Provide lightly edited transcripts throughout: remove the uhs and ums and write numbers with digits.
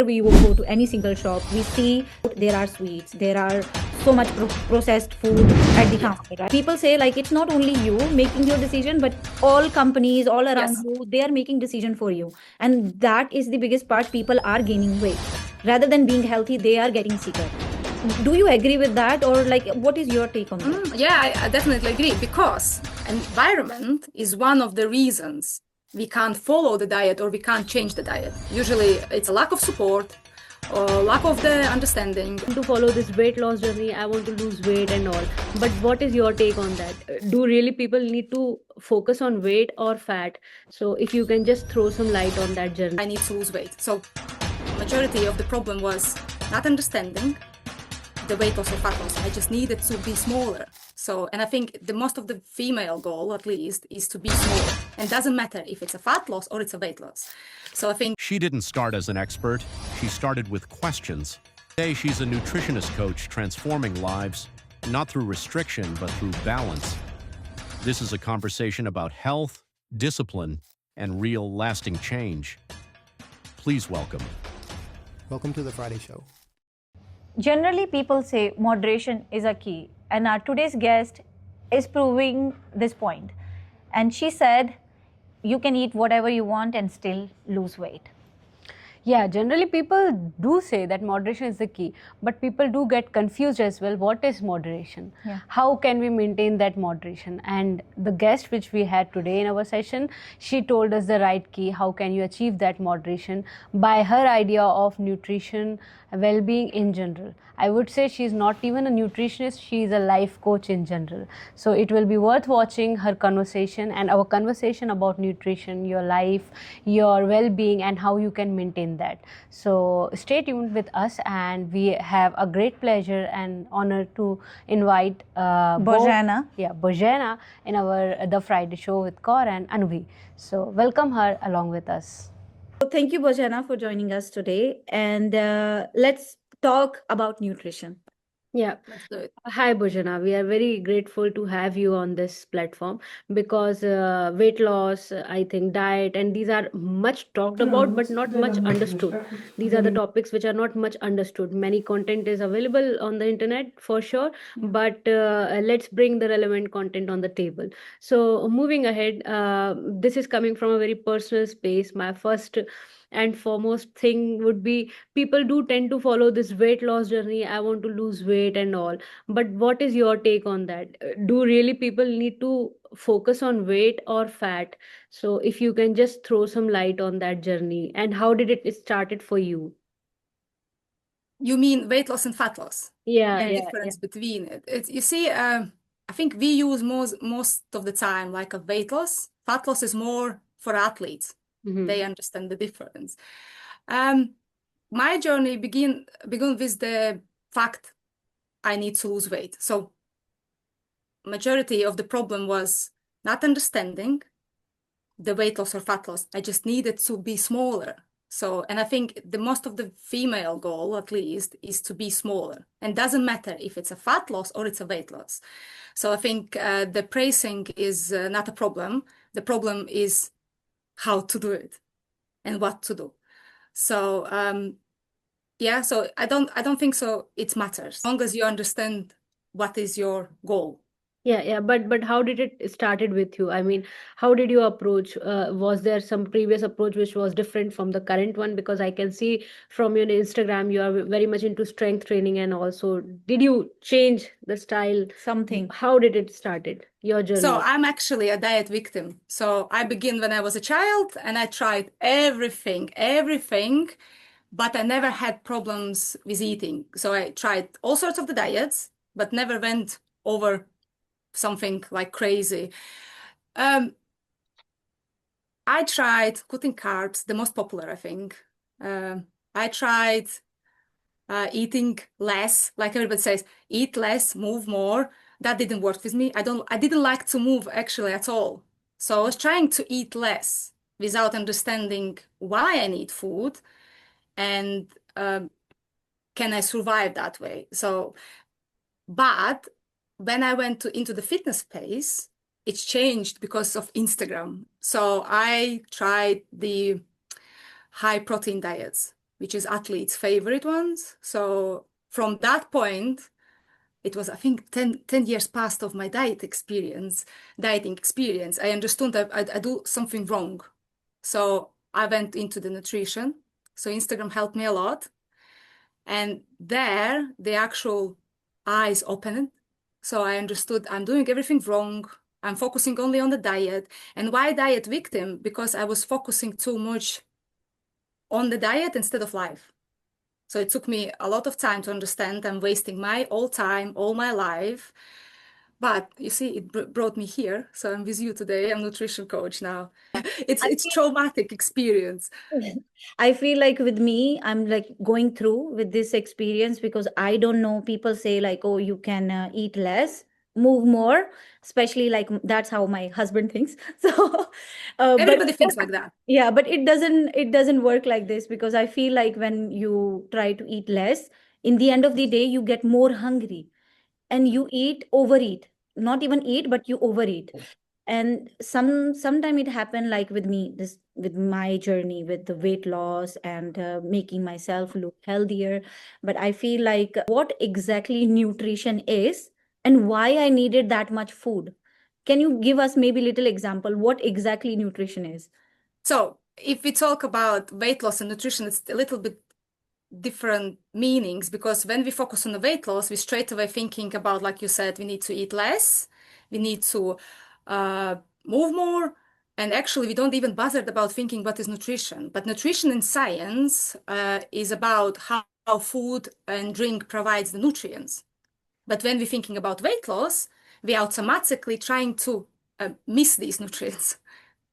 We will go to any single shop, we see there are sweets, there are so much processed food at the counter, right? People say like it's not only you making your decision, but all companies all around Yes. you, they are making decision for you. And that is the biggest part. People are gaining weight rather than being healthy. They are getting sicker. Do you agree with that, or like what is your take on that? Yeah, I definitely agree, because environment is one of the reasons we can't follow the diet or we can't change the diet. Usually it's a lack of support or lack of the understanding. To follow this weight loss journey, I want to lose weight and all, but what is your take on that? Do really people need to focus on weight or fat? So if you can just throw some light on that journey. I need to lose weight. So majority of the problem was not understanding the weight loss or fat loss. I just needed to be smaller. So, and I think the most of the female goal, at least, is to be smaller. And it doesn't matter if it's a fat loss or it's a weight loss. So I think she didn't start as an expert. She started with questions. Today, she's a nutritionist coach transforming lives, not through restriction, but through balance. This is a conversation about health, discipline, and real lasting change. Please welcome. Welcome to the Friday Show. Generally, people say moderation is a key, and our today's guest is proving this point. And she said, you can eat whatever you want and still lose weight. Yeah, generally people do say that moderation is the key, but people do get confused as well. What is moderation? Yeah. How can we maintain that moderation? And the guest which we had today in our session, she told us the right key. How can you achieve that moderation by her idea of nutrition, well-being in general? I would say she's not even a nutritionist, she's a life coach in general. So it will be worth watching her conversation and our conversation about nutrition, your life, your well-being, and how you can maintain that. So stay tuned with us, and we have a great pleasure and honor to invite Bojana. Bojana in our The Friday Show with Kaur and Anvi. So welcome her along with us. So thank you, Bojana, for joining us today. And let's talk about nutrition. Yeah. let's do it. Hi, Bhujana. We are very grateful to have you on this platform because weight loss, I think diet, and these are much talked about but not much understood. These are the topics which are not much understood. Many content is available on the internet for sure, but let's bring the relevant content on the table. So, moving ahead, this is coming from a very personal space. My first and foremost thing would be people do tend to follow this weight loss journey. I want to lose weight and all, but what is your take on that? Do really people need to focus on weight or fat? So if you can just throw some light on that journey, and how did it started for you? You mean weight loss and fat loss? Yeah, The yeah, difference between it. You see, I think we use most of the time like a weight loss. Fat loss is more for athletes. Mhm. They understand the difference. My journey began with the fact I need to lose weight. So majority of the problem was not understanding the weight loss or fat loss. I just needed to be smaller. So, and I think the most of the female goal, at least, is to be smaller. And doesn't matter if it's a fat loss or it's a weight loss. So I think the praising is not a problem. The problem is how to do it and what to do. So yeah, so I don't think so it matters as long as you understand what is your goal. Yeah, but how did it started with you? I mean, how did you approach? Was there some previous approach which was different from the current one? Because I can see from your Instagram you are very much into strength training, and also did you change the style? Something. How did it started your journey? So I'm actually a diet victim. So I began when I was a child and I tried everything, but I never had problems with eating. So I tried all sorts of the diets, but never went over something like crazy. I tried cutting carbs, the most popular, I think. I tried eating less, like everybody says, eat less, move more. That didn't work with me. I didn't like to move actually at all. So I was trying to eat less without understanding why I need food and can I survive that way. So, but when I went into the fitness space, it's changed because of Instagram. So I tried the high protein diets. which is athletes' favorite ones. So from that point, it was, I think, 10 years past of my dieting experience. I understood that I do something wrong. So I went into the nutrition. So Instagram helped me a lot. And there, the actual eyes opened. So I understood I'm doing everything wrong. I'm focusing only on the diet. And why diet victim? Because I was focusing too much on the diet instead of life. So it took me a lot of time to understand I'm wasting my all time, all my life. But you see, it brought me here. So I'm with you today. I'm nutrition coach now. It's traumatic experience. I feel like with me, I'm like going through with this experience because I don't know. People say like, oh, you can eat less, move more, especially like that's how my husband thinks. So, but Everybody thinks like that. yeah, but it doesn't work like this because I feel like when you try to eat less, in the end of the day, you get more hungry and you overeat, not even eat, but you overeat. And sometime it happened like with me, this with my journey with the weight loss and making myself look healthier. But I feel like what exactly nutrition is and why I needed that much food. Can you give us maybe little example what exactly nutrition is? So if we talk about weight loss and nutrition, it's a little bit different meanings because when we focus on the weight loss, we straight away thinking about, like you said, we need to eat less, we need to move more, and actually we don't even bother about thinking what is nutrition. But nutrition in science is about how food and drink provides the nutrients. But when we're thinking about weight loss, we automatically trying to miss these nutrients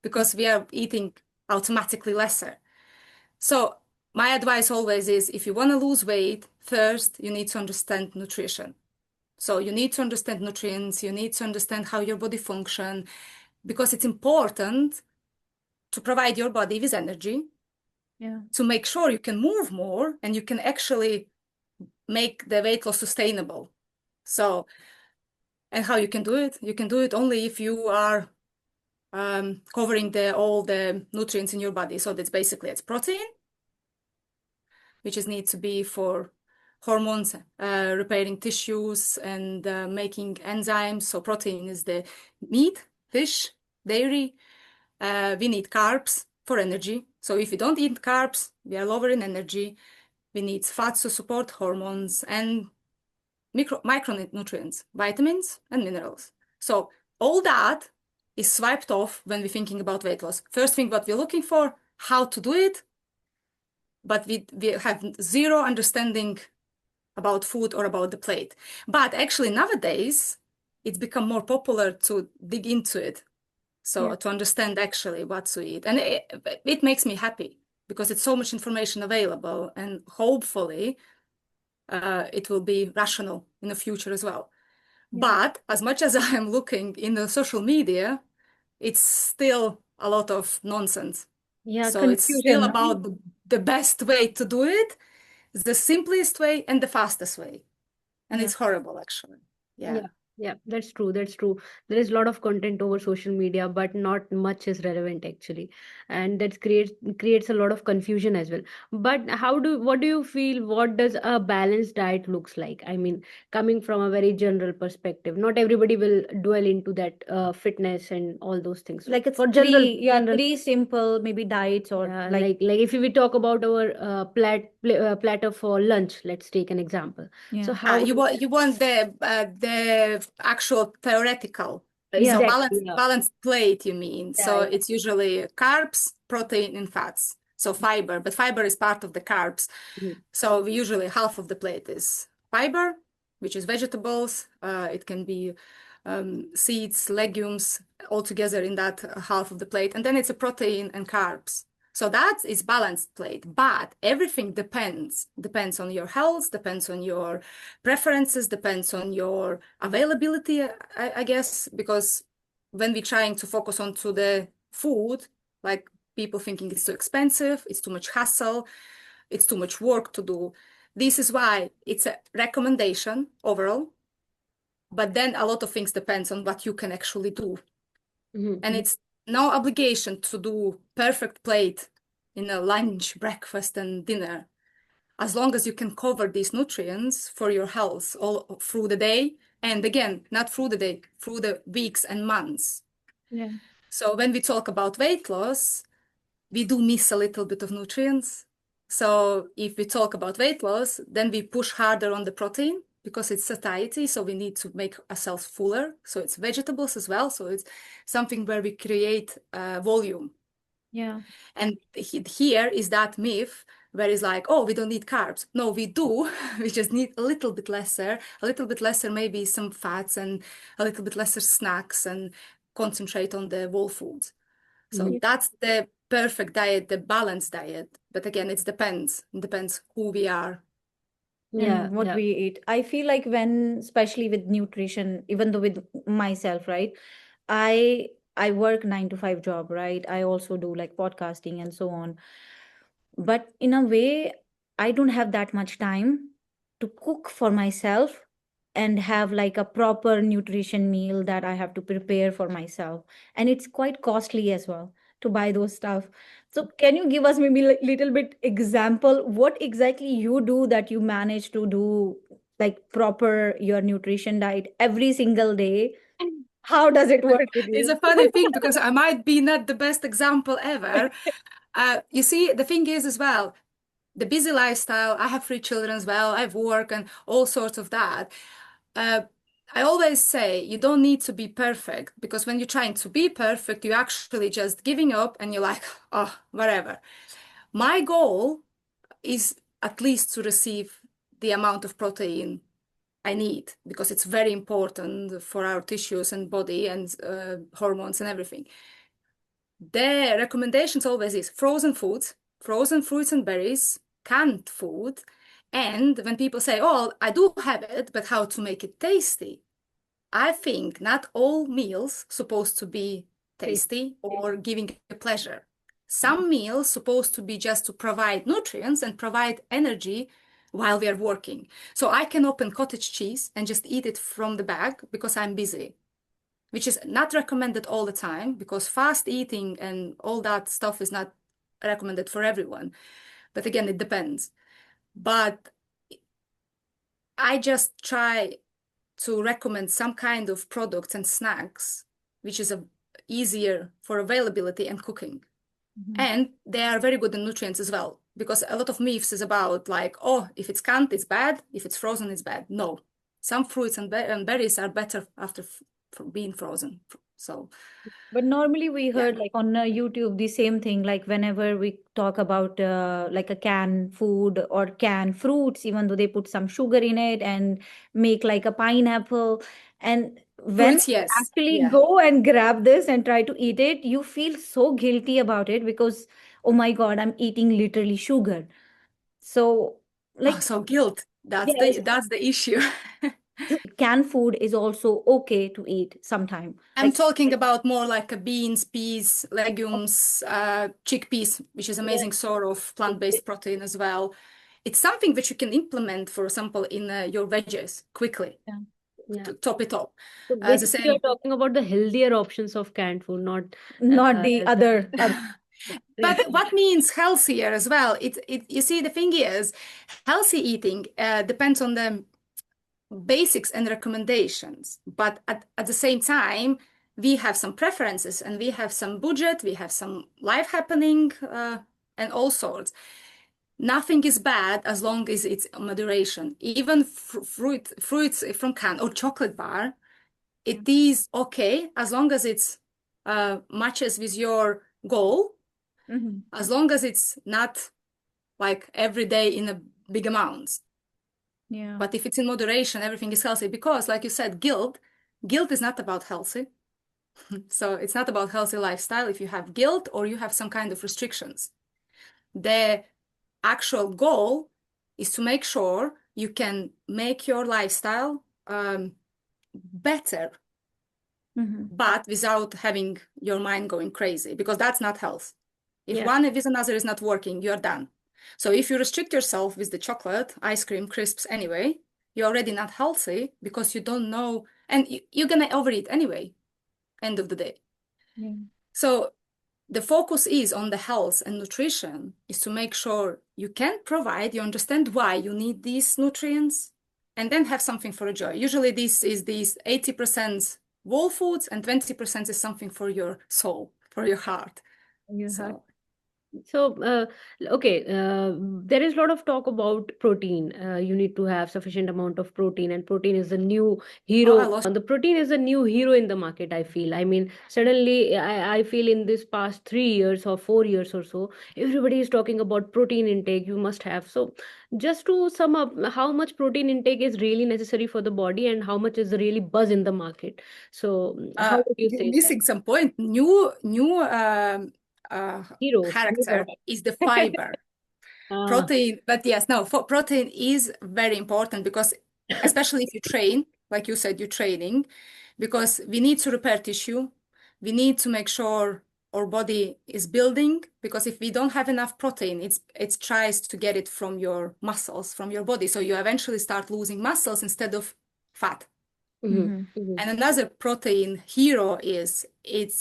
because we are eating automatically lesser. So my advice always is if you want to lose weight, first you need to understand nutrition. So you need to understand nutrients, you need to understand how your body functions, because it's important to provide your body with energy, to make sure you can move more and you can actually make the weight loss sustainable. So, and how you can do it? You can do it only if you are covering all the nutrients in your body. So that's basically it's protein, which is need to be for hormones, repairing tissues and making enzymes. So protein is the meat, fish, dairy. We need carbs for energy. So if we don't eat carbs, we are lower in energy. We need fats to support hormones and micronutrients, vitamins and minerals. So all that is swiped off when we're thinking about weight loss. First thing what we're looking for, how to do it, but we have zero understanding about food or about the plate. But actually nowadays, it's become more popular to dig into it. So to understand actually what to eat. And it makes me happy because it's so much information available and hopefully it will be rational in the future as well. But as much as I am looking in the social media, it's still a lot of nonsense. Yeah, So it's still confusion. about the best way to do it, the simplest way and the fastest way. And it's horrible, actually. Yeah, that's true. That's true. There is a lot of content over social media, but not much is relevant actually, and that creates a lot of confusion as well. But what do you feel? What does a balanced diet looks like? I mean, coming from a very general perspective, not everybody will dwell into that fitness and all those things. So Like it's for general, general, three simple maybe diets or like if we talk about our platter for lunch, let's take an example. So how you want the actual theoretical. So exactly, balanced plate, you mean? So yeah. it's usually carbs, protein, and fats. So fiber, but fiber is part of the carbs. Mhm. So we usually half of the plate is fiber, which is vegetables. It can be seeds, legumes, all together in that half of the plate. And then it's a protein and carbs. So that is balanced plate, but everything depends on your health, depends on your preferences, depends on your availability, I guess, because when we're trying to focus onto the food, like people thinking it's too expensive, it's too much hassle, it's too much work to do. This is why it's a recommendation overall, but then a lot of things depends on what you can actually do. And it's no obligation to do perfect plate in a lunch, breakfast, and dinner. as long as you can cover these nutrients for your health all through the day. And again, not through the day, through the weeks and months. Yeah. So when we talk about weight loss, we do miss a little bit of nutrients. So if we talk about weight loss, then we push harder on the protein because it's satiety. So we need to make ourselves fuller. So it's vegetables as well. So it's something where we create volume. Yeah. And here is that myth where it's like, oh, we don't need carbs. No, we do. We just need a little bit lesser, maybe some fats and a little bit lesser snacks and concentrate on the whole foods. So that's the perfect diet, the balanced diet. But again, it depends who we are. Yeah, And what yeah. we eat. I feel like when, especially with nutrition, even though with myself, right? I work 9 to 5 job, right? I also do like podcasting and so on. But in a way, I don't have that much time to cook for myself and have like a proper nutrition meal that I have to prepare for myself. And it's quite costly as well to buy those stuff. So can you give us maybe like little bit example what exactly you do that you manage to do like proper your nutrition diet every single day? How does it work with It's you? a funny thing because I might be not the best example ever. You see, the thing is as well, the busy lifestyle, I have 3 children as well, I have work and all sorts of that. I always say you don't need to be perfect because when you're trying to be perfect, you're actually just giving up and you're like, oh, whatever. My goal is at least to receive the amount of protein I need because it's very important for our tissues and body and hormones and everything. The recommendations always is frozen foods, frozen fruits and berries, canned food. And when people say, oh, I do have it, but how to make it tasty? I think not all meals supposed to be tasty or giving a pleasure. Some meals supposed to be just to provide nutrients and provide energy while we are working. So I can open cottage cheese and just eat it from the bag because I'm busy, which is not recommended all the time because fast eating and all that stuff is not recommended for everyone. But again, it depends. But I just try to recommend some kind of products and snacks, which is easier for availability and cooking. And they are very good in nutrients as well, because a lot of myths is about like, oh, if it's canned, it's bad. If it's frozen, it's bad. No, some fruits and berries are better after being frozen. So, But normally we yeah. heard like on YouTube the same thing, like whenever we talk about like a canned food or canned fruits, even though they put some sugar in it and make like a pineapple. And when Fruits, you yes. actually Yeah. go and grab this and try to eat it, you feel so guilty about it because, oh my God, I'm eating literally sugar. So Oh, like, so guilt. That's yes, the issue. canned food is also okay to eat sometime. I'm talking about more like beans, peas, legumes, chickpeas, which is amazing source of plant-based protein as well. It's something which you can implement, for example, in your veggies quickly Yeah. to top it up. So The basically, you're same. talking about the healthier options of canned food, not Not the as other. But what means healthier as well? You see, the thing is, healthy eating depends on the basics and recommendations. But at the same time, we have some preferences and we have some budget, we have some life happening and all sorts. Nothing is bad as long as it's moderation. Even fruits from can or chocolate bar, it is okay as long as it's matches with your goal, as long as it's not like every day in a big amounts. Yeah. But if it's in moderation, everything is healthy because, like you said, guilt is not about healthy. So it's not about healthy lifestyle if you have guilt or you have some kind of restrictions. The actual goal is to make sure you can make your lifestyle better, but without having your mind going crazy, because that's not health. If one with another is not working, you're done. So if you restrict yourself with the chocolate, ice cream, crisps anyway, you're already not healthy because you don't know, and you're gonna overeat anyway, end of the day. Yeah. So the focus is on the health and nutrition, is to make sure you can provide, you understand why you need these nutrients, and then have something for joy. Usually this is these 80% whole foods and 20% is something for your soul, for your heart. Your So heart. So, okay, there is a lot of talk about protein. You need to have sufficient amount of protein, and protein is the new hero. I lost. The protein is the new hero in the market, I feel. I mean, suddenly, I feel in this past 3 years or 4 years or so, everybody is talking about protein intake. You must have. So, just to sum up, how much protein intake is really necessary for the body, and how much is really buzz in the market? So, how would you You're say that? missing some point. New Hero, new character product. is the fiber. Ah, Protein, but yes, no, for protein is very important because especially if you train, like you said, you're training, because we need to repair tissue. We need to make sure our body is building, because if we don't have enough protein, it tries to get it from your muscles, from your body. So you eventually start losing muscles instead of fat. mhm, mhm. And another protein hero is it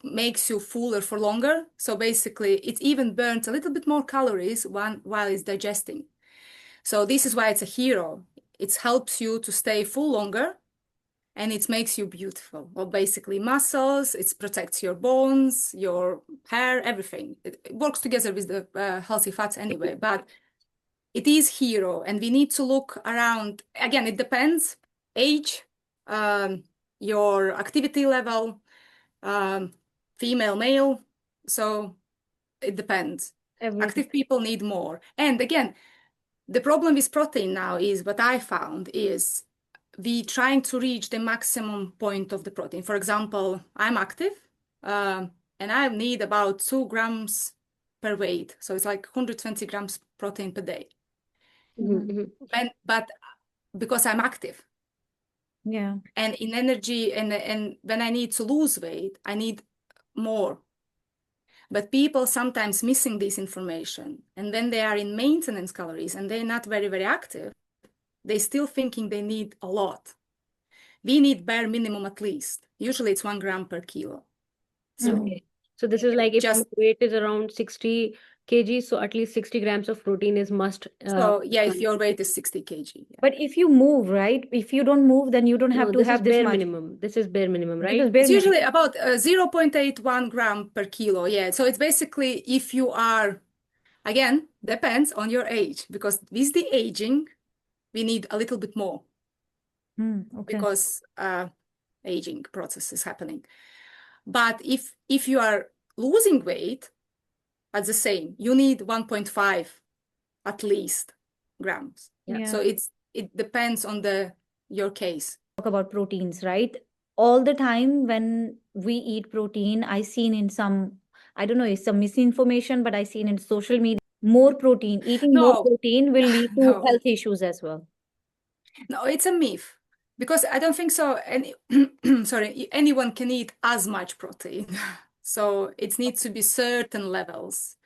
makes you fuller for longer. So basically, it even burns a little bit more calories while it's digesting. So this is why it's a hero. It helps you to stay full longer, and it makes you beautiful. Well, basically muscles, it protects your bones, your hair, everything. It works together with the healthy fats anyway, but it is hero, and we need to look around. Again, it depends, age, your activity level, female, male. So it depends. Everything. Active people need more. And again, the problem with protein now is what I found is we trying to reach the maximum point of the protein. For example, I'm active, and I need about 2 grams per weight. So it's like 120 grams protein per day. Mhm, mhm. But because I'm active, Yeah. and in energy, and when I need to lose weight, I need more. But people sometimes missing this information, and when they are in maintenance calories and they're not very, very active, they still thinking they need a lot. We need bare minimum at least. Usually it's 1 gram per kilo. So Okay. So this is like if my just weight is around 60 kg, so at least 60 grams of protein is must. so yeah, if your weight is 60 kg. Yeah. But if you move, right? If you don't move, then you don't have No, to this is have this bare much. minimum. This is bare minimum, This right? is bare It's minimum. usually about 0.81 gram per kilo. Yeah. So it's basically if you are, again, depends on your age, because with the aging, we need a little bit more Okay. because aging process is happening. But if you are losing weight at the same, you need 1.5 at least grams. Yeah. So it depends on your case. Talk about proteins, right? All the time when we eat protein, I seen in some, I don't know, it's some misinformation, but I seen in social media, more protein, eating more No, protein will lead to no, health issues as well. no, it's a myth. Because I don't think so. Sorry, anyone can eat as much protein. So it needs to be certain levels.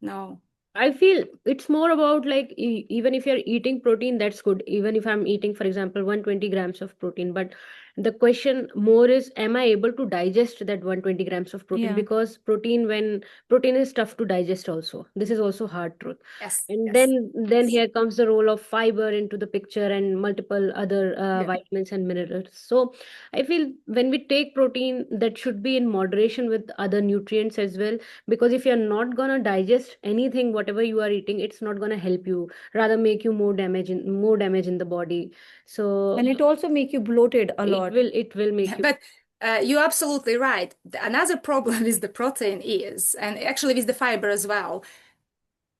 No. I feel it's more about like even if you're eating protein, that's good. Even if I'm eating, for example, 120 grams of protein, but the question more is, am I able to digest that 120 grams of protein? Yeah. Because when protein is tough to digest also. This is also hard truth. Yes. And Yes. then Yes. here comes the role of fiber into the picture and multiple other Yeah. vitamins and minerals. So I feel when we take protein, that should be in moderation with other nutrients as well, because if you're not gonna digest anything whatever you are eating, it's not gonna help you, rather make you more damage in the body. So And it also make you bloated a lot. it will make Yeah, you. but you're absolutely right. Another problem with the protein is, and actually with the fiber as well,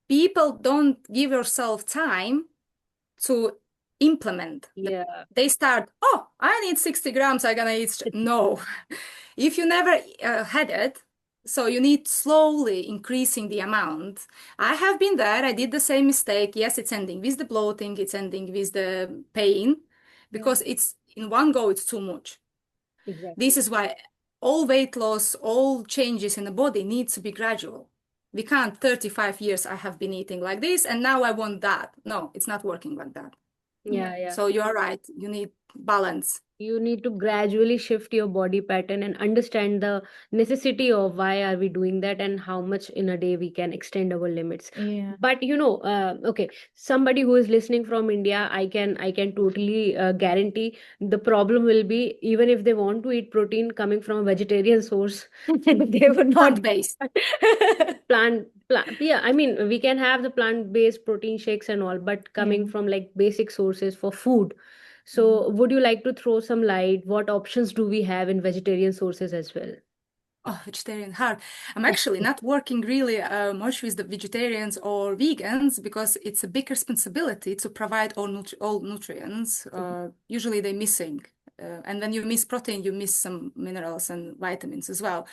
people don't give yourself time to implement. Yeah. They start, oh, I need 60 grams, I'm gonna eat. No, if you never had it, so you need slowly increasing the amount. I have been there, I did the same mistake. Yes, it's ending with the bloating, it's ending with the pain, because it's in one go, it's too much. Exactly. This is why all weight loss, all changes in the body needs to be gradual. We can't 35 years I have been eating like this and now I want that. No, it's not working like that. Yeah. So you are right. You need balance. You need to gradually shift your body pattern and understand the necessity of why are we doing that and how much in a day we can extend our limits. Yeah. But okay, somebody who is listening from India, I can totally guarantee the problem will be, even if they want to eat protein coming from a vegetarian source, they would not Plant-based. yeah, I mean, we can have the plant-based protein shakes and all, but coming Yeah. from like basic sources for food. So would you like to throw some light? What options do we have in vegetarian sources as well? Oh, vegetarian hard. I'm actually not working really much with the vegetarians or vegans because it's a big responsibility to provide all nutrients. Usually they're missing. And when you miss protein, you miss some minerals and vitamins as well.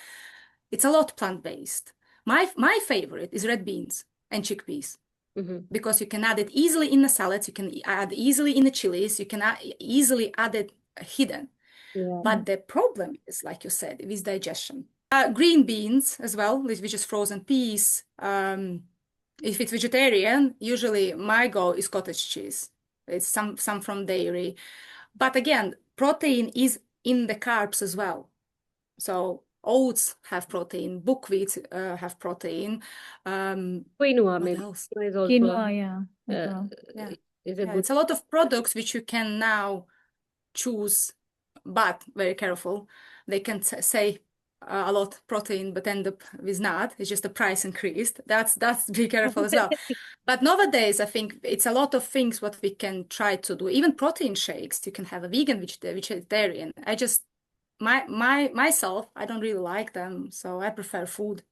It's a lot plant-based. My favorite is red beans and chickpeas because you can add it easily in the salads, you can add easily in the chilies, you can easily add it hidden. Yeah. But the problem is, like you said, with digestion. Green beans as well, which is frozen peas. If it's vegetarian, usually my go is cottage cheese. It's some from dairy. But again, protein is in the carbs as well. So oats have protein, buckwheat have protein. Quinoa, What maybe. else? Quinoa is also Quinoa, yeah. uh, Yeah. is a Yeah, good. it's a lot of products which you can now choose, but very careful. They can say a lot protein, but end up with not. It's just the price increased. That's be careful as well. But nowadays, I think it's a lot of things what we can try to do. Even protein shakes, you can have a vegan, vegetarian. I just myself, I don't really like them, so I prefer food.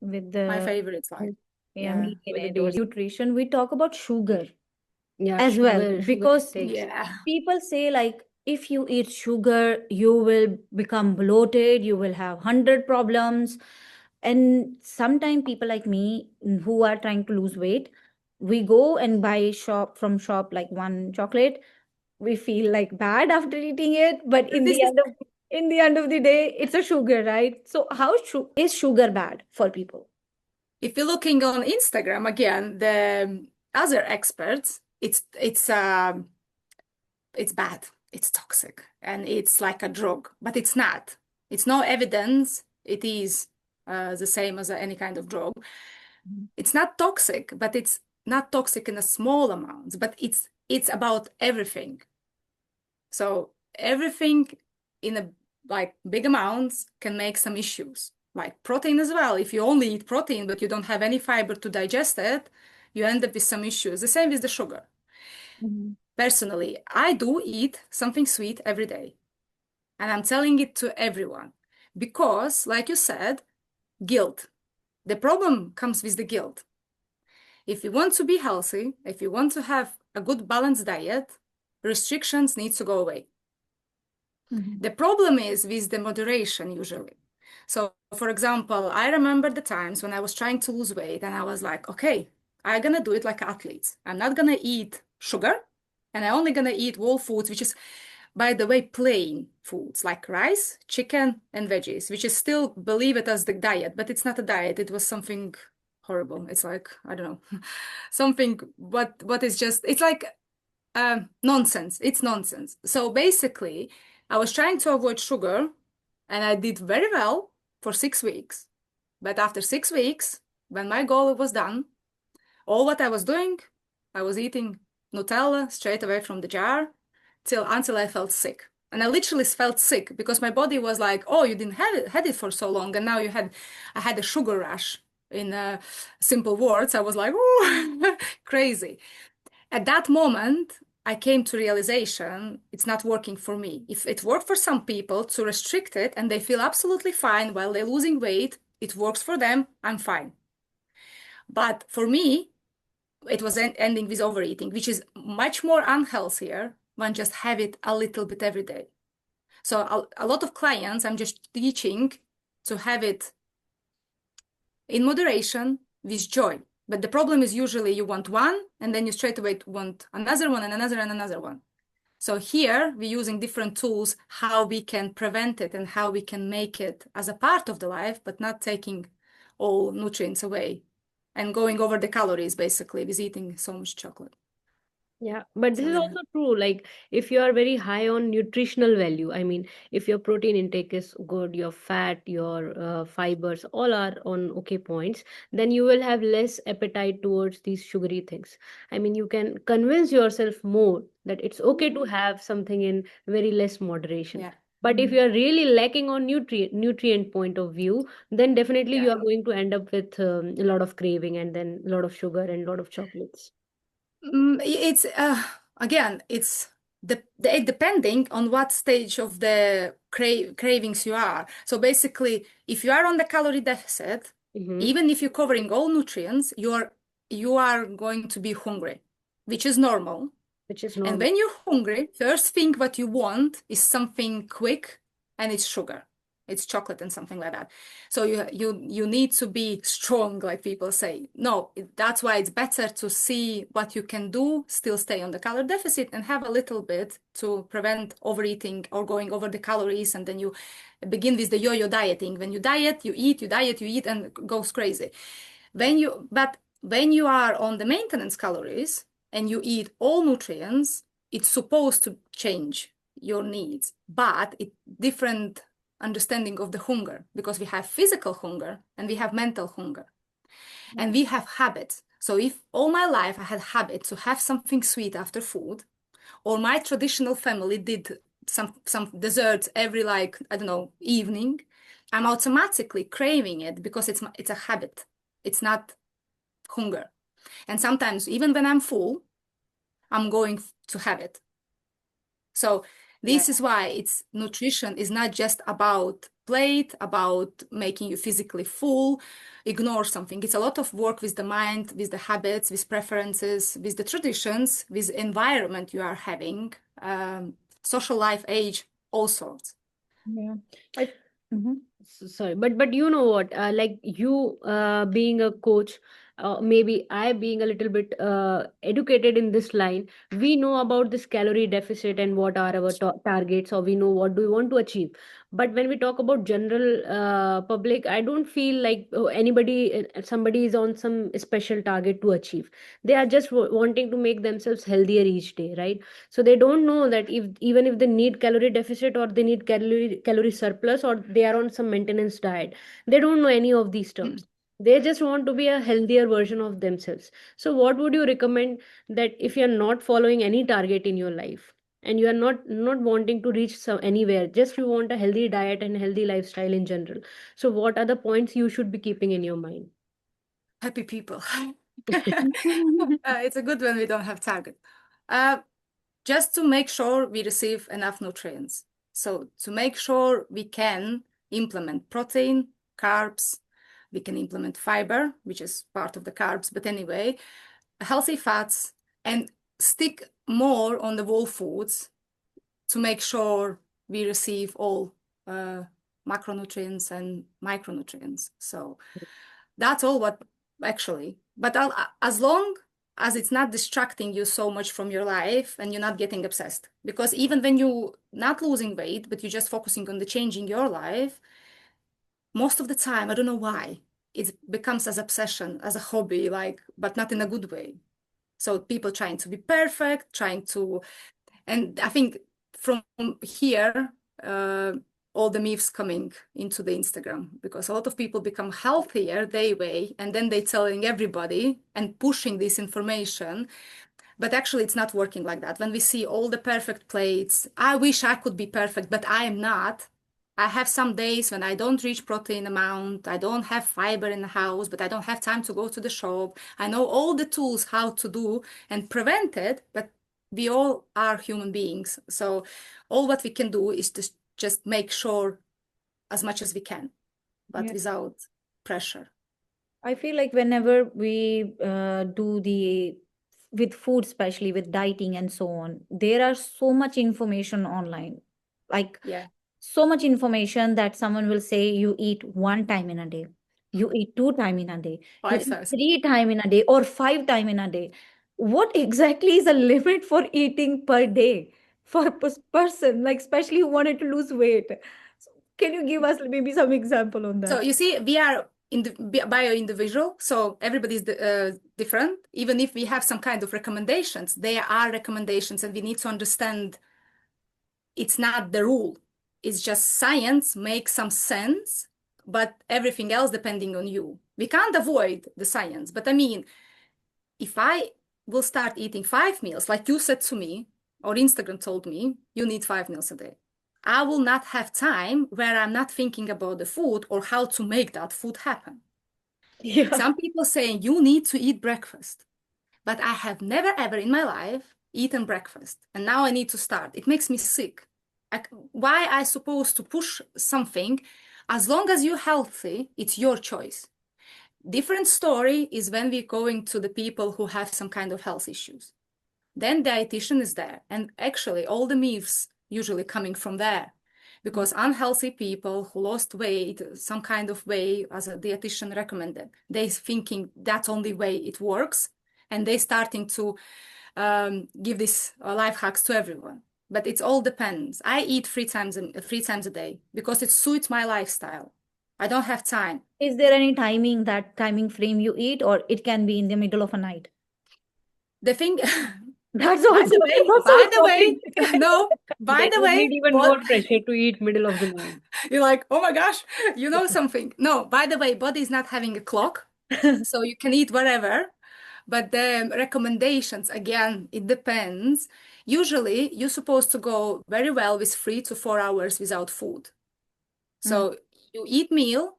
With My the favorites like meat in with the it or base. nutrition, we talk about sugar Yeah, as well, sugar because takes. yeah. people say like if you eat sugar you will become bloated, you will have 100 problems. And sometimes people like me who are trying to lose weight, we go and buy shop like one chocolate, we feel like bad after eating it, but This is in the end of the day it's a sugar, right? So how is sugar bad for people? if you're looking on Instagram again, the other experts, it's bad, it's toxic, and it's like a drug, but it's not. It's no evidence it is the same as any kind of drug. It's not toxic, but it's not toxic in a small amounts, but it's about everything. So everything in a like big amounts can make some issues, like protein as well. If you only eat protein but you don't have any fiber to digest it, you end up with some issues. The same with the sugar. Personally, I do eat something sweet every day, and I'm telling it to everyone because, like you said, guilt. The problem comes with the guilt. If you want to be healthy, if you want to have a good balanced diet, restrictions need to go away. The problem is with the moderation usually. So, for example, I remember the times when I was trying to lose weight and I was like, okay, I'm gonna do it like athletes. I'm not gonna eat sugar and I'm only gonna eat whole foods, which is, by the way, plain foods like rice, chicken, and veggies, which is still, believe it as the diet, but it's not a diet. It was something horrible. It's like, I don't know, something, what is just, it's like nonsense. It's nonsense. So basically, I was trying to avoid sugar and I did very well for 6 weeks. But after 6 weeks, when my goal was done, all what I was doing, I was eating Nutella straight away from the jar until I felt sick. And I literally felt sick because my body was like, oh, you didn't had it for so long. And now I had a sugar rush in simple words. I was like, oh, crazy. At that moment, I came to realization it's not working for me. If it worked for some people to restrict it and they feel absolutely fine while they're losing weight, it works for them, I'm fine. But for me, it was ending with overeating, which is much more unhealthier when just have it a little bit every day. So a lot of clients, I'm just teaching to have it in moderation with joy. But the problem is usually you want one and then you straight away want another one and another and another one. So here we're using different tools, how we can prevent it and how we can make it as a part of the life, but not taking all nutrients away and going over the calories basically with eating so much chocolate. Yeah, but this So is yeah. also true. Like, if you are very high on nutritional value, I mean, if your protein intake is good, your fat, your fibers, all are on okay points, then you will have less appetite towards these sugary things. I mean, you can convince yourself more that it's okay to have something in very less moderation. Yeah. But if you are really lacking on nutrient point of view, then definitely Yeah. you are going to end up with a lot of craving and then a lot of sugar and a lot of chocolates. It's again, it's depending on what stage of the cravings you are. So basically, if you are on the calorie deficit, Mm-hmm. even if you're covering all nutrients, you are going to be hungry, which is normal. Which is And normal. when you're hungry, first thing what you want is something quick, and it's sugar. It's chocolate and something like that. So you need to be strong, like people say. No, that's why it's better to see what you can do, still stay on the calorie deficit, and have a little bit to prevent overeating or going over the calories. And then you begin with the yo-yo dieting. When you diet, you eat, you diet, you eat, and it goes crazy. But when you are on the maintenance calories and you eat all nutrients, it's supposed to change your needs, but it different understanding of the hunger, because we have physical hunger and we have mental hunger, and we have habits. So if all my life I had habit to have something sweet after food, or my traditional family did some desserts every, like, I don't know, evening, I'm automatically craving it because it's a habit. It's not hunger. And sometimes even when I'm full, I'm going to have it. So Yeah. this is why it's nutrition is not just about plate, about making you physically full, ignore something. It's a lot of work with the mind, with the habits, with preferences, with the traditions, with environment you are having, social life, age, all sorts. Yeah. I, Mhm. Sorry, but you know what, like you being a coach, maybe I being a little bit educated in this line, we know about this calorie deficit and what are our targets, or we know what do we want to achieve. But when we talk about general public, I don't feel like somebody is on some special target to achieve. They are just wanting to make themselves healthier each day, right? So they don't know that if even if they need calorie deficit or they need calorie surplus or they are on some maintenance diet, they don't know any of these Mm. terms. They just want to be a healthier version of themselves. So what would you recommend, that if you're not following any target in your life and you are not wanting to reach anywhere, just you want a healthy diet and healthy lifestyle in general, so what are the points you should be keeping in your mind? Happy people. It's a good when we don't have target. Just to make sure we receive enough nutrients. So to make sure we can implement protein, carbs, we can implement fiber, which is part of the carbs, but anyway, healthy fats, and stick more on the whole foods to make sure we receive all macronutrients and micronutrients. So that's all what actually, but as long as it's not distracting you so much from your life and you're not getting obsessed, because even when you not losing weight, but you're just focusing on the changing your life, most of the time, I don't know why, it becomes as obsession, as a hobby, like, but not in a good way. So people trying to be perfect, and I think from here, all the myths coming into the Instagram, because a lot of people become healthier their way, and then they telling everybody and pushing this information. But actually, it's not working like that. When we see all the perfect plates, I wish I could be perfect, but I am not. I have some days when I don't reach protein amount, I don't have fiber in the house, but I don't have time to go to the shop. I know all the tools how to do and prevent it, but we all are human beings. So all what we can do is to just make sure as much as we can, but Yeah. without pressure. I feel like whenever we do the with food, especially with dieting and so on, there are so much information online, like Yeah, so much information that someone will say you eat one time in a day, you eat two time in a day, you five eat times. three time in a day, or five time in a day. What exactly is the limit for eating per day for a person, like especially who wanted to lose weight? So can you give us maybe some example on So that? you see, we are bio-individual, so everybody's different. Even if we have some kind of recommendations, they are recommendations, and we need to understand it's not the rule. It's just science makes some sense, but everything else depending on you. We can't avoid the science, but I mean, if I will start eating 5 meals, like you said to me, or Instagram told me, you need 5 meals a day, I will not have time where I'm not thinking about the food or how to make that food happen. Yeah. Some people saying you need to eat breakfast, but I have never ever in my life eaten breakfast, and now I need to start. It makes me sick. Why I supposed to push something? As long as you're healthy, it's your choice. Different story is when we're going to the people who have some kind of health issues. Then dietitian is there, and actually all the myths usually coming from there, because unhealthy people who lost weight some kind of way, as a dietitian recommended, they thinking that's only way it works, and they starting to give this life hacks to everyone. But it all depends. I eat 3 times a day because it suits my lifestyle. I don't have time. Is there any timing frame you eat, or it can be in the middle of a night? The thing, That's by also the way, that's by also the way, something. no, by That the would way, need even more pressure to eat middle of the night. you're like, oh my gosh, you know something. No, by the way, body is not having a clock, so you can eat whatever. But the recommendations, again, it depends. Usually, you're supposed to go very well with 3 to 4 hours without food. So you eat meal,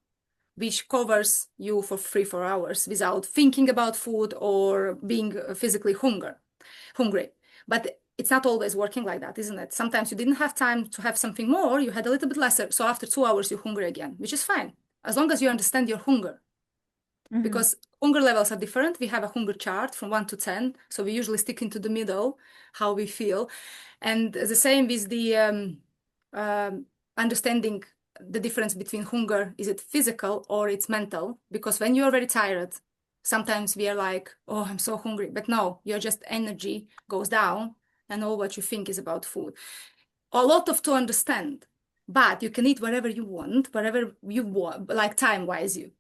which covers you for 3-4 hours without thinking about food or being physically hungry. But it's not always working like that, isn't it? Sometimes you didn't have time to have something more, you had a little bit lesser. So after 2 hours, you're hungry again, which is fine, as long as you understand your hunger. Because hunger levels are different. We have a hunger chart from 1 to 10. So we usually stick into the middle, how we feel. And the same with the understanding the difference between hunger, is it physical or it's mental? Because when you're very tired, sometimes we are like, oh, I'm so hungry. But no, your just energy goes down and all what you think is about food. A lot of to understand, but you can eat whatever you want, like time-wise, you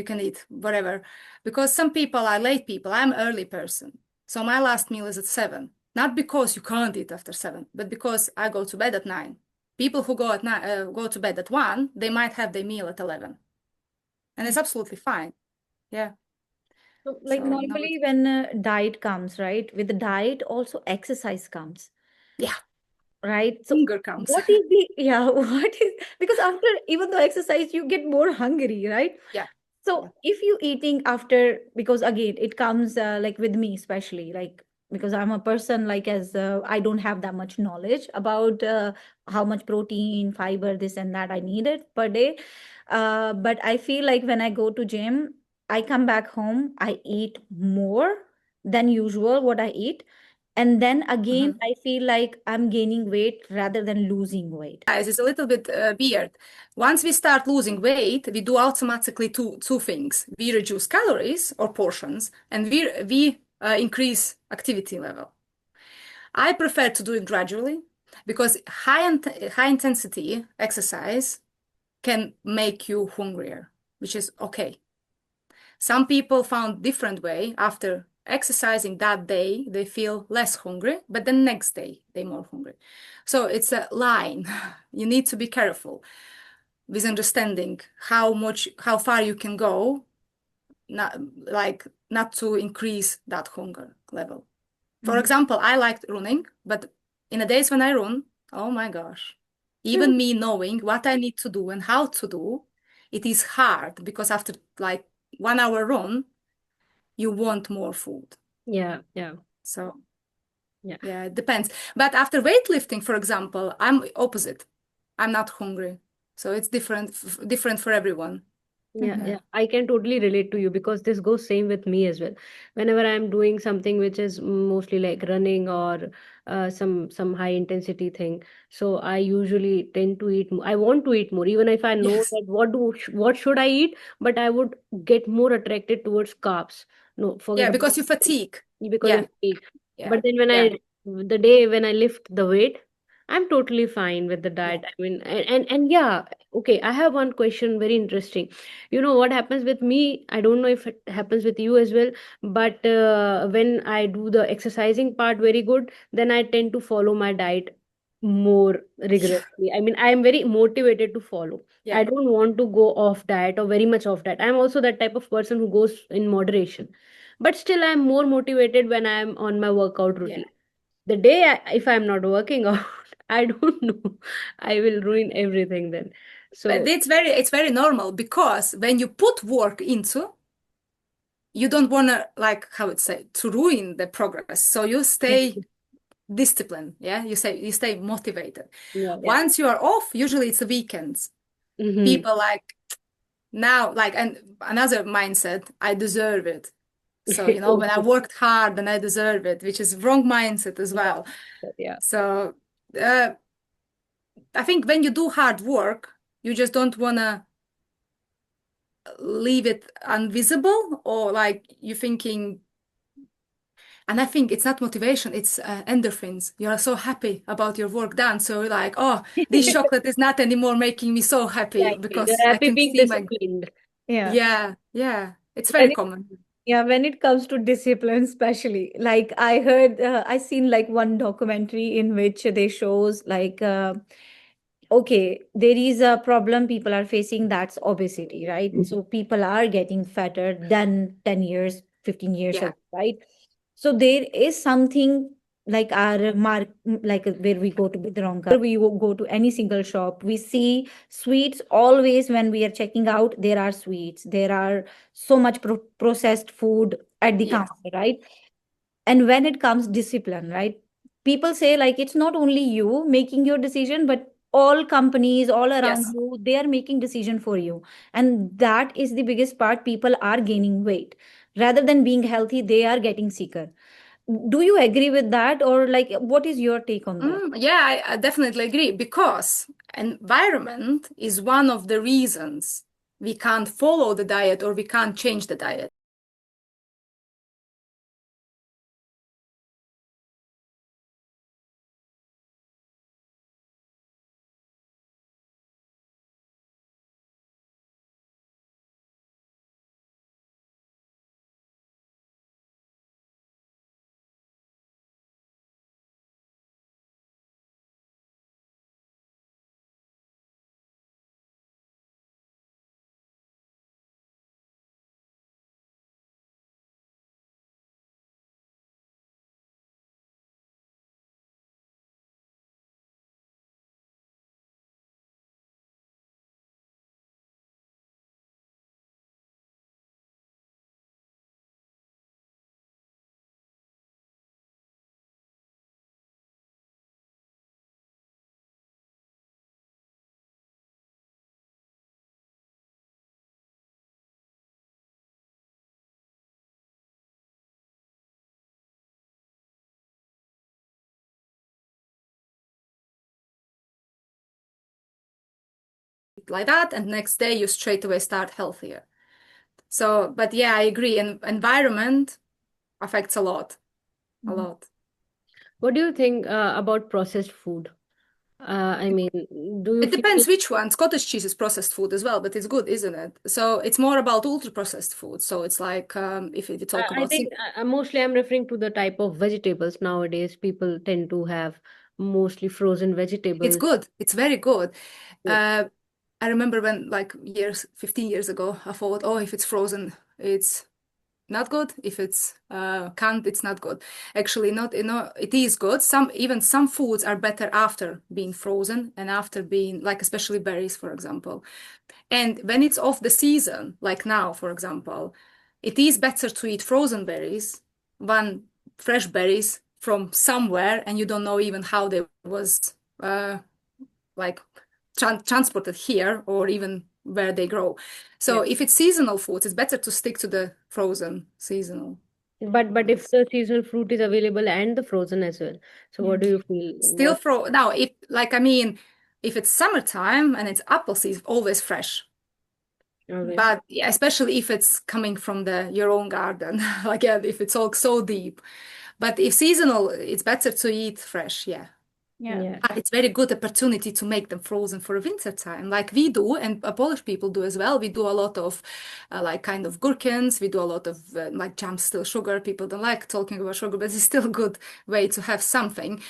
can eat whatever. Because some people are late people. I'm an early person. So my last meal is at 7. Not because you can't eat after 7, but because I go to bed at 9. People who go to bed at 1, they might have their meal at 11. And it's absolutely fine. Yeah. So, like, So, no, normally when diet comes, right? With the diet, also exercise comes, yeah, right? So, hunger comes. what is what is, because after, even though exercise, you get more hungry, right? Yeah. So, Yeah. if you eating after, because again, it comes like with me, especially like, because I'm a person like, as I don't have that much knowledge about how much protein, fiber, this and that I needed per day. But I feel like when I go to gym, I come back home, I eat more than usual what I eat. And then again, I feel like I'm gaining weight rather than losing weight. Guys, it's a little bit weird. Once we start losing weight, we do automatically two things. We reduce calories or portions, and we increase activity level. I prefer to do it gradually because high intensity exercise can make you hungrier, which is okay. Some people found different way. After exercising that day, they feel less hungry, but the next day they more hungry. So it's a line. You need to be careful with understanding how far you can go, not to increase that hunger level. For example, I liked running, but in the days when I run, oh my gosh, even me knowing what I need to do and how to do, it is hard because after like 1 hour run, you want more food. Yeah. So Yeah. yeah, it depends. But after weightlifting, for example, I'm opposite. I'm not hungry. So it's different for everyone. Yeah, I can totally relate to you because this goes same with me as well. Whenever I'm doing something which is mostly like running or some high intensity thing, so I usually tend to eat more. I want to eat more, even if I know Yes. that what should I eat, but I would get more attracted towards carbs. No, forget Yeah, about because you fatigue. because Yeah. I'm weak. Yeah. But then when Yeah. the day when I lift the weight, I'm totally fine with the Yeah. diet. I mean, and yeah, okay. I have one question, very interesting. You know what happens with me? I don't know if it happens with you as well, but when I do the exercising part very good, then I tend to follow my diet more Yeah. rigorously. I mean, I am very motivated to follow. Yeah. I don't want to go off diet or very much off diet. I'm also that type of person who goes in moderation, but still, I'm more motivated when I'm on my workout Yeah. routine. The day if I'm not working out, I don't know, I will ruin everything then. But So it's very normal because when you put work into, you don't want to, like, how it say, to ruin the progress. So you stay disciplined. Yeah. You stay motivated. yeah, yeah. Once you are off, usually it's the weekends. Hmm. People like now, like, and another mindset, I deserve it. So, when I worked hard, then I deserve it, which is wrong mindset as Yeah, well. yeah. So, uh, I think when you do hard work, you just don't want to leave it invisible, or like you thinking, and I think it's not motivation, it's endorphins. You are so happy about your work done. So you're like, oh, this chocolate is not anymore making me so happy Exactly. You're because I happy can being see my, disciplined. Yeah. yeah, it's very When common. Yeah, when it comes to discipline, especially, like I heard, I seen like one documentary in which they shows like, okay, there is a problem people are facing, that's obesity, right? So people are getting fatter than 10 years, 15 years Yeah. ago, right? So there is something like our mark, like where we go to Bidronka, we go to any single shop, we see sweets always when we are checking out, there are sweets, there are so much processed food at the Yes. counter, right? And when it comes discipline, right? People say like it's not only you making your decision, but all companies all around Yes. you, they are making decision for you. And that is the biggest part. People are gaining weight rather than being healthy, they are getting sicker. Do you agree with that, or like what is your take on that? Yeah, I definitely agree because environment is one of the reasons we can't follow the diet or we can't change the diet. Like that, and next day you straight away start healthier. So, but yeah, I agree. And environment affects a lot, a Mhm. lot. What do you think about processed food? I mean, do you It feel depends which one. Scottish cheese is processed food as well, but it's good, isn't it? So it's more about ultra processed food. So it's like if you talk I about think mostly I'm referring to the type of vegetables nowadays. People tend to have mostly frozen it's vegetables. good. It's very good. Yeah. Uh, I remember when, like, 15 years ago, I thought, oh, if it's frozen, it's not good. If it's canned, it's not good. Actually, not, it is good. Even some foods are better after being frozen and after being, like, especially berries, for example. And when it's off the season, like now, for example, it is better to eat frozen berries than fresh berries from somewhere and you don't know even how they was like transported here or even where they grow. Yeah. So if it's seasonal foods, it's better to stick to the frozen seasonal But if foods. the seasonal fruit is available and the frozen as well, so Yeah. what do you feel? Still What? fro now, if, like, I mean, if it's summertime and it's apple season, always fresh. Okay. But yeah, especially if it's coming from your own garden, like, yeah, if it's all so deep. But if seasonal, it's better to eat fresh. Yeah. Yeah. And it's very good opportunity to make them frozen for winter time, like we do, and Polish people do as well. We do a lot of like kind of gherkins. We do a lot of like jam, still sugar. People don't like talking about sugar, but it's still a good way to have something.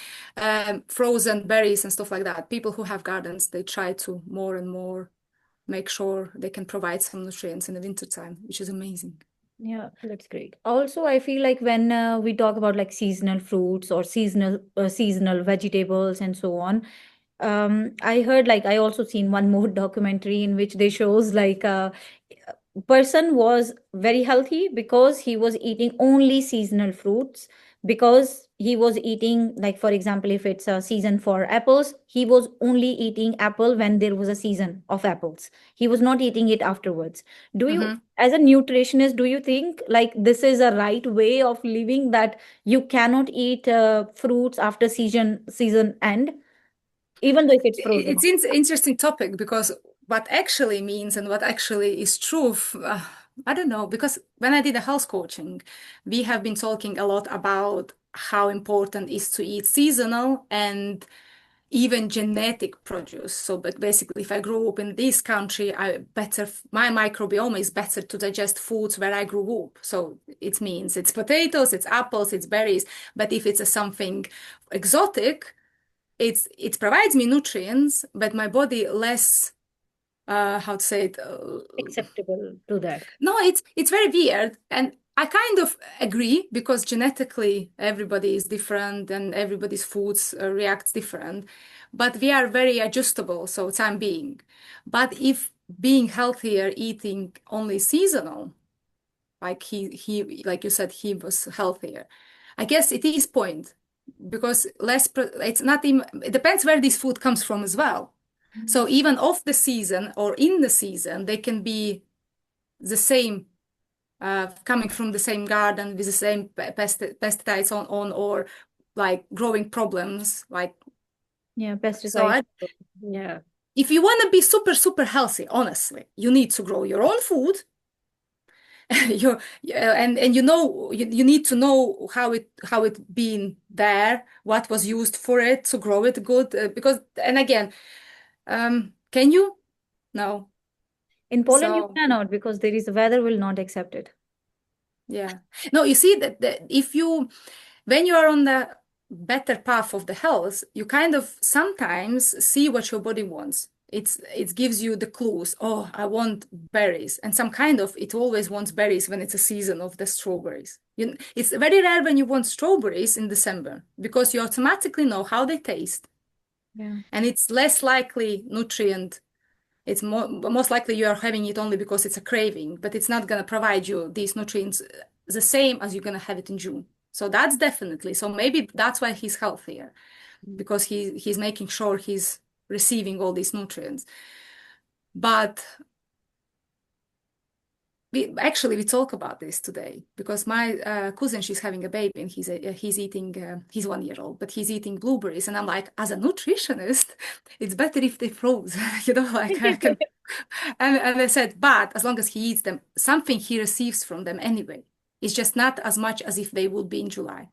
Frozen berries and stuff like that. People who have gardens, they try to more and more make sure they can provide some nutrients in the winter time, which is amazing. Yeah. That's great. Also, I feel like when we talk about like seasonal fruits or seasonal vegetables and so on, I heard, like, I also seen one more documentary in which they shows like a person was very healthy because he was eating only seasonal fruits, because he was eating, like, for example, if it's a season for apples, he was only eating apple when there was a season of apples. He was not eating it afterwards. Do you, as a nutritionist, do you think like this is a right way of living, that you cannot eat fruits after season end, even though if it's frozen? It's an interesting topic, because what actually means and what actually is true, I don't know, because when I did a health coaching, we have been talking a lot about how important is to eat seasonal and even genetic produce. So, but basically, if I grew up in this country, my microbiome is better to digest foods where I grew up. So it means it's potatoes, it's apples, it's berries. But if it's something exotic, it provides me nutrients, but my body less, how to say it, Acceptable to that. no, it's very weird. And I kind of agree, because genetically everybody is different and everybody's foods reacts different, but we are very adjustable, so time being. But if being healthier, eating only seasonal, like he like you said, he was healthier, I guess it is point, because it's not even, it depends where this food comes from as well. So even off the season or in the season, they can be the same, coming from the same garden with the same pesticides on, or like growing problems. Like, Yeah, so pesticides. Yeah. if you want to be super, super healthy, honestly, you need to grow your own food. And you need to know how it been there, what was used for it to grow it good. Because, and again, can you? No. In Poland, you So cannot, because there is weather will not accept it. yeah. No, you see that when you are on the better path of the health, you kind of sometimes see what your body wants. It gives you the clues. Oh, I want berries, and it always wants berries when it's a season of the strawberries. It's very rare when you want strawberries in December, because you automatically know how they taste, Yeah. and it's less likely nutrient. It's most likely you are having it only because it's a craving, but it's not going to provide you these nutrients the same as you're going to have it in June. So that's definitely, so maybe that's why he's healthier, because he's making sure he's receiving all these nutrients. But we talk about this today, because my cousin, she's having a baby, and he's 1 year old, but he's eating blueberries, and I'm like, as a nutritionist, it's better if they froze, like I can. And I said, but as long as he eats them, something he receives from them anyway. It's just not as much as if they would be in July.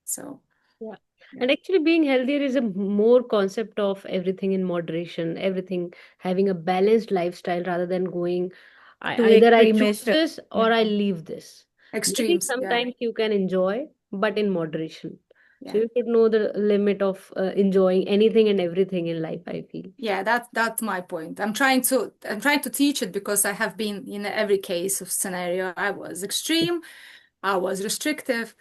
So Yeah. yeah. And actually, being healthier is a more concept of everything in moderation, everything having a balanced lifestyle rather than going, To either I choose extremist. this or Yeah. I leave this. Maybe Extremes, yeah, sometimes you can enjoy, but in moderation. So yeah. you should know the limit of enjoying anything and everything in life, I feel. Yeah, that's my point. I'm trying to teach it, because I have been in every case of scenario. I was extreme, I was restrictive,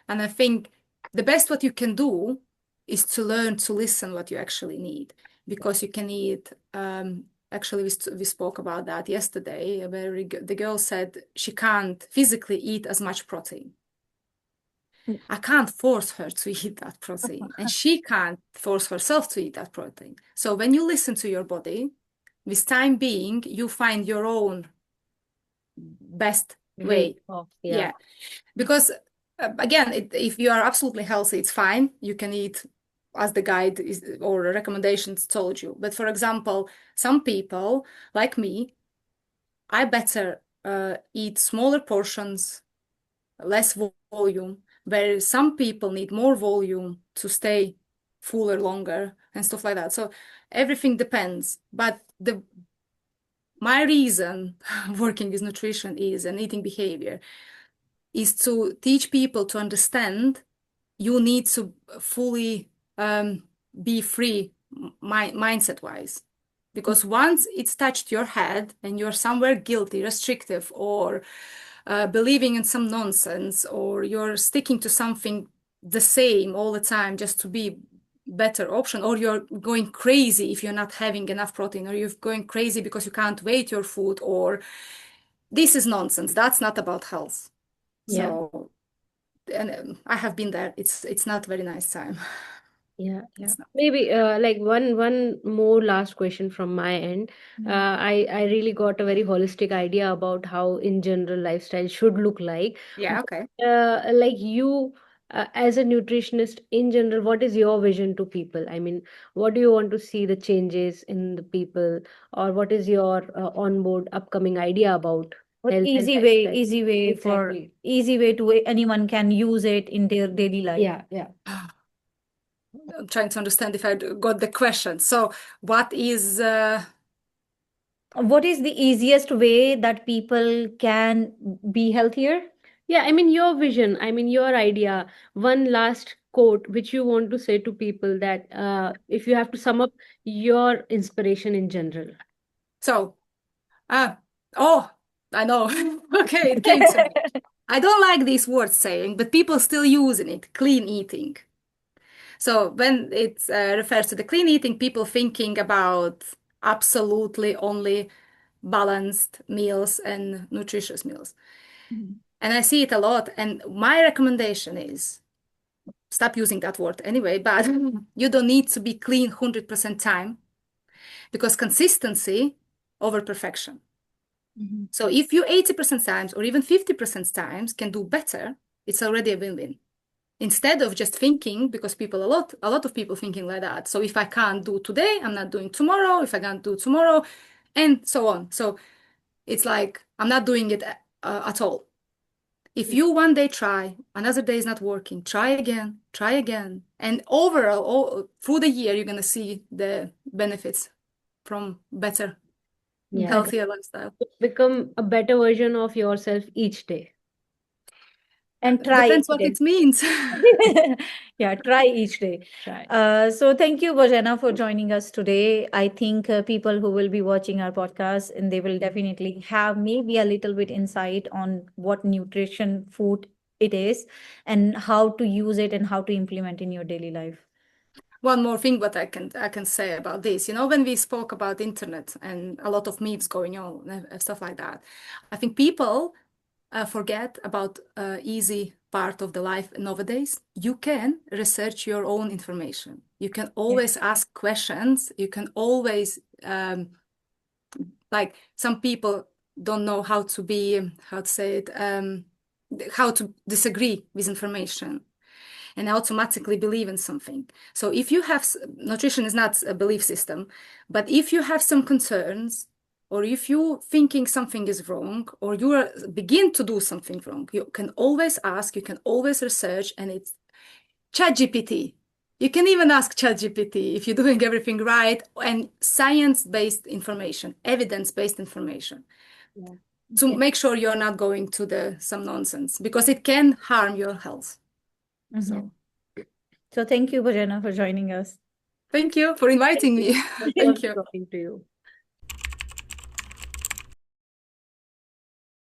and I think the best what you can do is to learn to listen what you actually need, because you can eat. Actually, we spoke about that yesterday, where the girl said she can't physically eat as much protein. I can't force her to eat that protein, and she can't force herself to eat that protein. So when you listen to your body, with time being, you find your own best Way way. of, Yeah, yeah. because again, if you are absolutely healthy, it's fine. You can eat as the guide is or recommendations told you. But for example, some people like me, I better eat smaller portions, less volume, where some people need more volume to stay fuller longer and stuff like that. So everything depends. But my reason working with nutrition is and eating behavior is to teach people to understand you need to fully be free mindset wise. Because once it's touched your head and you're somewhere guilty, restrictive, or believing in some nonsense, or you're sticking to something the same all the time just to be better option, or you're going crazy if you're not having enough protein, or you're going crazy because you can't weight your food, or this is nonsense. That's not about health. Yeah. So, and I have been there. It's not a very nice time. Yeah. It's not. Maybe like one more last question from my end. I really got a very holistic idea about how in general lifestyle should look like. Yeah, okay. Like you, as a nutritionist in general, what is your vision to people? I mean, what do you want to see the changes in the people, or what is your onboard upcoming idea about What health and easy lifestyle? way for Exactly. easy way to anyone can use it in their daily life. Yeah. I'm trying to understand if I got the question. So, what is What is the easiest way that people can be healthier? Yeah, I mean, your vision, I mean, your idea, one last quote which you want to say to people that if you have to sum up your inspiration in general. so? Oh, I know. Okay, it came to me. I don't like this word saying, but people still using it. Clean eating. So when it refers to the clean eating, people thinking about absolutely only balanced meals and nutritious meals. And I see it a lot. And my recommendation is stop using that word anyway, but you don't need to be clean 100% time because consistency over perfection. So if you 80% times or even 50% times can do better, it's already a win-win. Instead of just thinking, because people a lot of people thinking like that. So if I can't do today, I'm not doing tomorrow. If I can't do tomorrow, and so on. So it's like I'm not doing it at all. If you one day try, another day is not working, try again. And overall, through the year, you're going to see the benefits from better, Yeah. healthier lifestyle. Become a better version of yourself each day. And try Depends each what day. it means. Yeah, try each day. Try. So thank you, Bojana, for joining us today. I think people who will be watching our podcast and they will definitely have maybe a little bit insight on what nutrition food it is and how to use it and how to implement in your daily life. One more thing what I can say about this, when we spoke about internet and a lot of memes going on and stuff like that, I think people forget about easy part of the life nowadays. You can research your own information. You can always ask questions. You can always like some people don't know how to be how to say it how to disagree with information and automatically believe in something. So if you have, nutrition is not a belief system, but if you have some concerns, or if you thinking something is wrong, or you begin to do something wrong, you can always ask, you can always research, and it's ChatGPT. You can even ask ChatGPT if you're doing everything right, and science-based information, evidence-based information. To make sure you're not going to some nonsense, because it can harm your health. So thank you, Bojana, for joining us. Thank you for inviting me. Thank you. Talking to you.